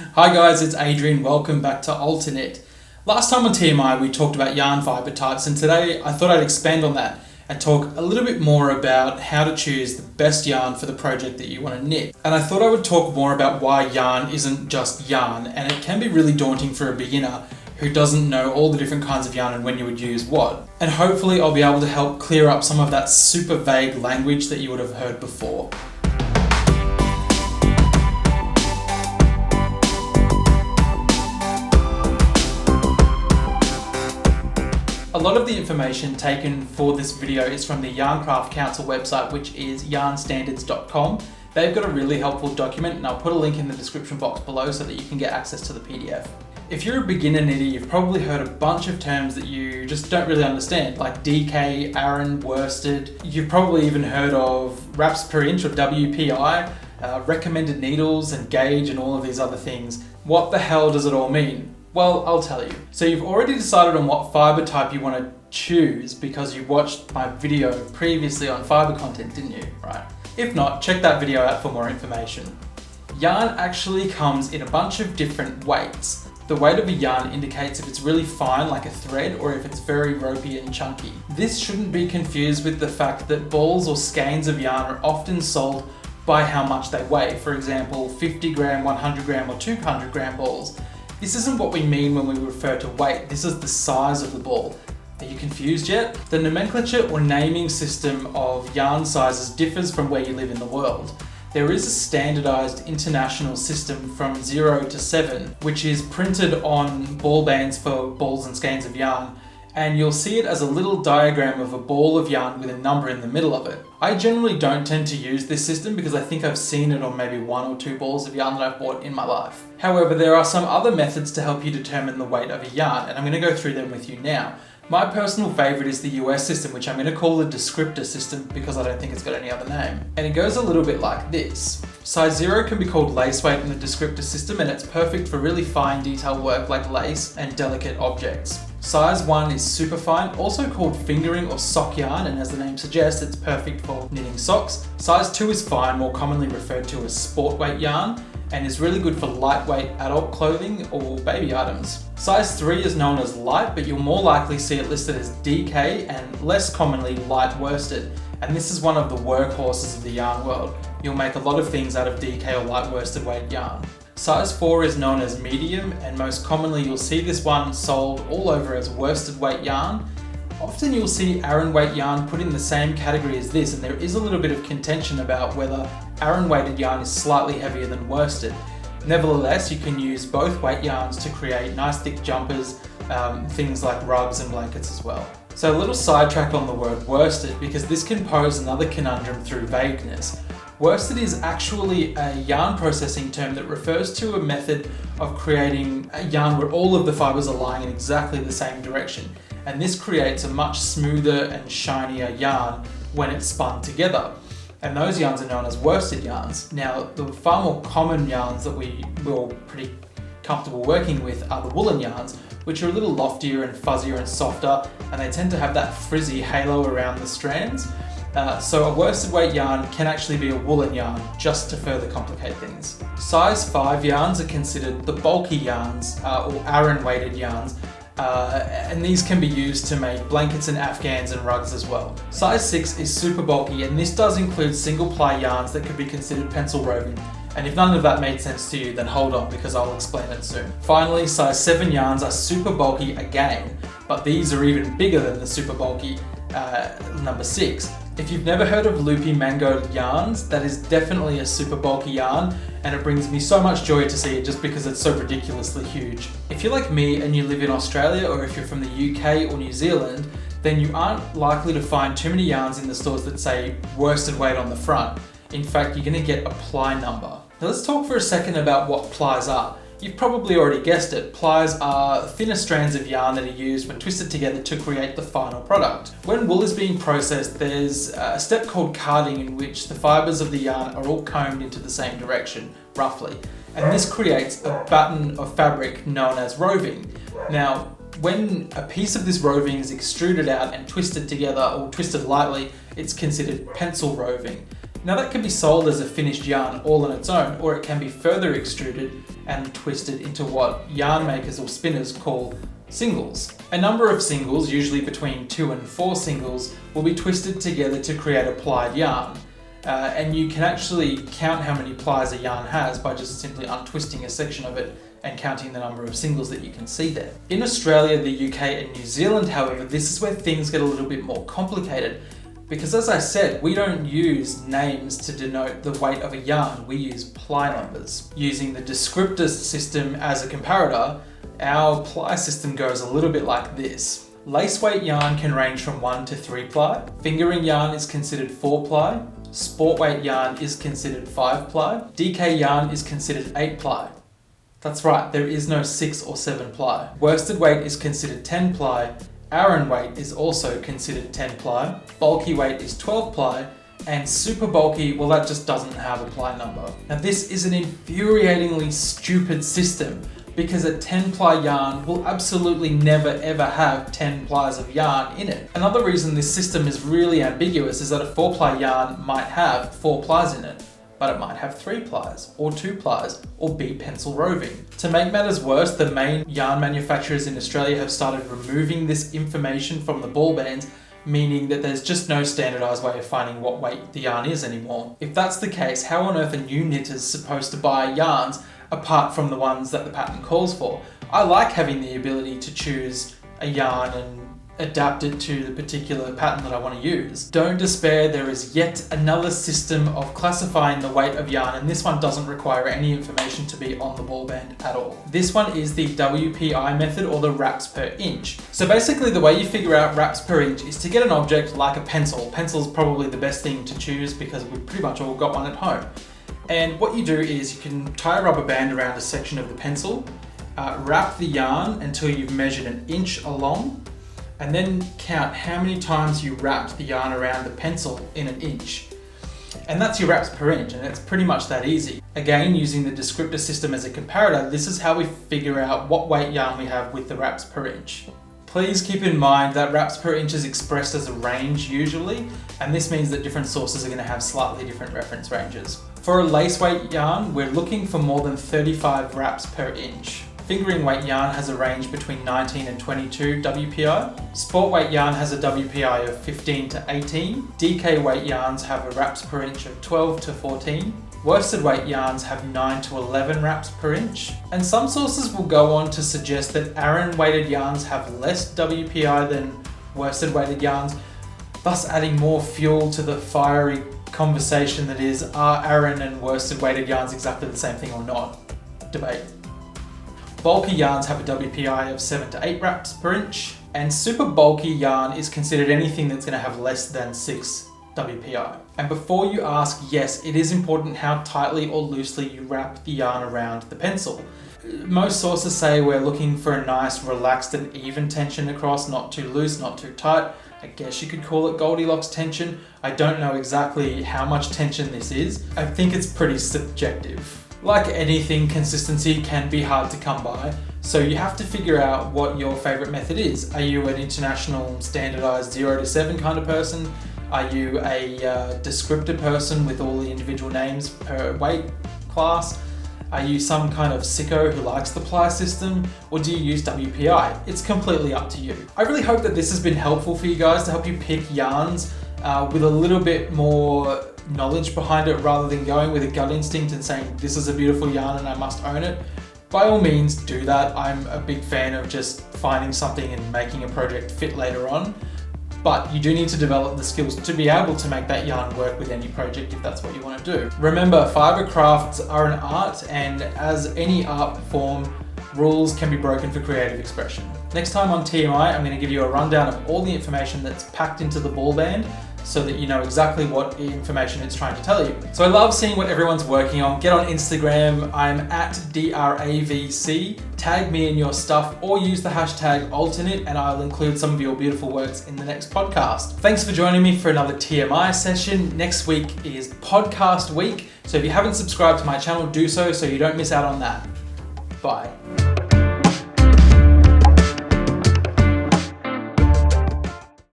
Hi guys, it's Adrian. Welcome back to ALTERKNIT. Last time on TMI we talked about yarn fiber types, and today I thought I'd expand on that and talk a little bit more about how to choose the best yarn for the project that you want to knit. And I thought I would talk more about why yarn isn't just yarn, and it can be really daunting for a beginner who doesn't know all the different kinds of yarn and when you would use what. And hopefully I'll be able to help clear up some of that super vague language that you would have heard before. A lot of the information taken for this video is from the Yarn Craft Council website, which is yarnstandards.com. They've got a really helpful document, and I'll put a link in the description box below so that you can get access to the PDF. If you're a beginner knitter, you've probably heard a bunch of terms that you just don't really understand, like DK, Aran, worsted. You've probably even heard of wraps per inch or WPI, recommended needles and gauge and all of these other things. What the hell does it all mean? Well, I'll tell you. So you've already decided on what fiber type you want to choose because you watched my video previously on fiber content, didn't you? Right. If not, check that video out for more information. Yarn actually comes in a bunch of different weights. The weight of a yarn indicates if it's really fine like a thread or if it's very ropey and chunky. This shouldn't be confused with the fact that balls or skeins of yarn are often sold by how much they weigh. For example, 50 gram, 100 gram or 200 gram balls. This isn't what we mean when we refer to weight, this is the size of the ball. Are you confused yet? The nomenclature or naming system of yarn sizes differs from where you live in the world. There is a standardized international system from 0 to 7, which is printed on ball bands for balls and skeins of yarn, and you'll see it as a little diagram of a ball of yarn with a number in the middle of it. I generally don't tend to use this system because I think I've seen it on maybe 1 or 2 balls of yarn that I've bought in my life. However, there are some other methods to help you determine the weight of a yarn, and I'm going to go through them with you now. My personal favorite is the US system, which I'm going to call the descriptor system because I don't think it's got any other name. And it goes a little bit like this. Size 0 can be called lace weight in the descriptor system, and it's perfect for really fine detail work like lace and delicate objects. Size 1 is superfine, also called fingering or sock yarn, and as the name suggests, it's perfect for knitting socks. Size 2 is fine, more commonly referred to as sport weight yarn, and is really good for lightweight adult clothing or baby items. Size 3 is known as light, but you'll more likely see it listed as DK and less commonly light worsted, and this is one of the workhorses of the yarn world. You'll make a lot of things out of DK or light worsted weight yarn. Size 4 is known as medium, and most commonly you'll see this one sold all over as worsted weight yarn. Often you'll see Aran weight yarn put in the same category as this, and there is a little bit of contention about whether Aran weighted yarn is slightly heavier than worsted. Nevertheless, you can use both weight yarns to create nice thick jumpers, things like rugs and blankets as well. So a little sidetrack on the word worsted, because this can pose another conundrum through vagueness. Worsted is actually a yarn processing term that refers to a method of creating a yarn where all of the fibers are lying in exactly the same direction. And this creates a much smoother and shinier yarn when it's spun together. And those yarns are known as worsted yarns. Now, the far more common yarns that we're pretty comfortable working with are the woolen yarns, which are a little loftier and fuzzier and softer, and they tend to have that frizzy halo around the strands. So a worsted weight yarn can actually be a woolen yarn, just to further complicate things. Size 5 yarns are considered the bulky yarns, or Aran weighted yarns, and these can be used to make blankets and afghans and rugs as well. Size 6 is super bulky, and this does include single ply yarns that could be considered pencil roving. And if none of that made sense to you, then hold on because I'll explain it soon. Finally, size 7 yarns are super bulky again, but these are even bigger than the super bulky number 6. If you've never heard of loopy mango yarns, that is definitely a super bulky yarn, and it brings me so much joy to see it just because it's so ridiculously huge. If you're like me and you live in Australia, or if you're from the UK or New Zealand, then you aren't likely to find too many yarns in the stores that say worsted weight on the front. In fact, you're going to get a ply number. Now let's talk for a second about what plies are. You've probably already guessed it, plies are thinner strands of yarn that are used when twisted together to create the final product. When wool is being processed, there's a step called carding in which the fibers of the yarn are all combed into the same direction, roughly. And this creates a batten of fabric known as roving. Now, when a piece of this roving is extruded out and twisted together or twisted lightly, it's considered pencil roving. Now that can be sold as a finished yarn all on its own, or it can be further extruded and twisted into what yarn makers or spinners call singles. A number of singles, usually between 2 and 4 singles, will be twisted together to create a plied yarn. And you can actually count how many plies a yarn has by just simply untwisting a section of it and counting the number of singles that you can see there. In Australia, the UK and New Zealand, however, this is where things get a little bit more complicated, because as I said, we don't use names to denote the weight of a yarn, we use ply numbers. Using the descriptor system as a comparator, our ply system goes a little bit like this. Lace weight yarn can range from 1 to 3 ply, fingering yarn is considered 4 ply, sport weight yarn is considered 5 ply, DK yarn is considered 8 ply. That's right, there is no 6 or 7 ply. Worsted weight is considered 10 ply, Aran weight is also considered 10 ply, bulky weight is 12 ply, and super bulky, well, that just doesn't have a ply number. Now this is an infuriatingly stupid system, because a 10 ply yarn will absolutely never ever have 10 plies of yarn in it. Another reason this system is really ambiguous is that a 4 ply yarn might have 4 plies in it, but it might have 3 plies, or 2 plies, or be pencil roving. To make matters worse, the main yarn manufacturers in Australia have started removing this information from the ball bands, meaning that there's just no standardized way of finding what weight the yarn is anymore. If that's the case, how on earth are new knitters supposed to buy yarns apart from the ones that the pattern calls for? I like having the ability to choose a yarn and adapt it to the particular pattern that I want to use. Don't despair, there is yet another system of classifying the weight of yarn, and this one doesn't require any information to be on the ball band at all. This one is the WPI method, or the wraps per inch. So basically the way you figure out wraps per inch is to get an object like a pencil. Pencil's probably the best thing to choose because we've pretty much all got one at home. And what you do is you can tie a rubber band around a section of the pencil, wrap the yarn until you've measured an inch along, and then count how many times you wrapped the yarn around the pencil in an inch. And that's your wraps per inch, and it's pretty much that easy. Again, using the descriptor system as a comparator, this is how we figure out what weight yarn we have with the wraps per inch. Please keep in mind that wraps per inch is expressed as a range usually, and this means that different sources are going to have slightly different reference ranges. For a lace weight yarn, we're looking for more than 35 wraps per inch. Fingering weight yarn has a range between 19 and 22 WPI. Sport weight yarn has a WPI of 15 to 18. DK weight yarns have a wraps per inch of 12 to 14. Worsted weight yarns have 9 to 11 wraps per inch. And some sources will go on to suggest that Aran weighted yarns have less WPI than worsted weighted yarns, thus adding more fuel to the fiery conversation that is, are Aran and worsted weighted yarns exactly the same thing or not? Debate. Bulky yarns have a WPI of 7 to 8 wraps per inch, and super bulky yarn is considered anything that's going to have less than 6 WPI. And before you ask, yes, it is important how tightly or loosely you wrap the yarn around the pencil. Most sources say we're looking for a nice relaxed and even tension across, not too loose, not too tight. I guess you could call it Goldilocks tension. I don't know exactly how much tension this is. I think it's pretty subjective. Like anything, consistency can be hard to come by, so you have to figure out what your favorite method is. Are you an international standardized 0 to 7 kind of person? Are you a descriptor person with all the individual names per weight class? Are you some kind of sicko who likes the ply system? Or do you use WPI? It's completely up to you. I really hope that this has been helpful for you guys to help you pick yarns with a little bit more knowledge behind it, rather than going with a gut instinct and saying this is a beautiful yarn and I must own it. By all means do that. I'm a big fan of just finding something and making a project fit later on, but you do need to develop the skills to be able to make that yarn work with any project if that's what you want to do. Remember, fibre crafts are an art, and as any art form, rules can be broken for creative expression. Next time on TMI, I'm going to give you a rundown of all the information that's packed into the ball band, so that you know exactly what information it's trying to tell you. So I love seeing what everyone's working on. Get on Instagram, I'm at DRAVC. Tag me in your stuff or use the hashtag ALTERKNIT and I'll include some of your beautiful works in the next podcast. Thanks for joining me for another TMI session. Next week is podcast week, so if you haven't subscribed to my channel, do so you don't miss out on that. Bye.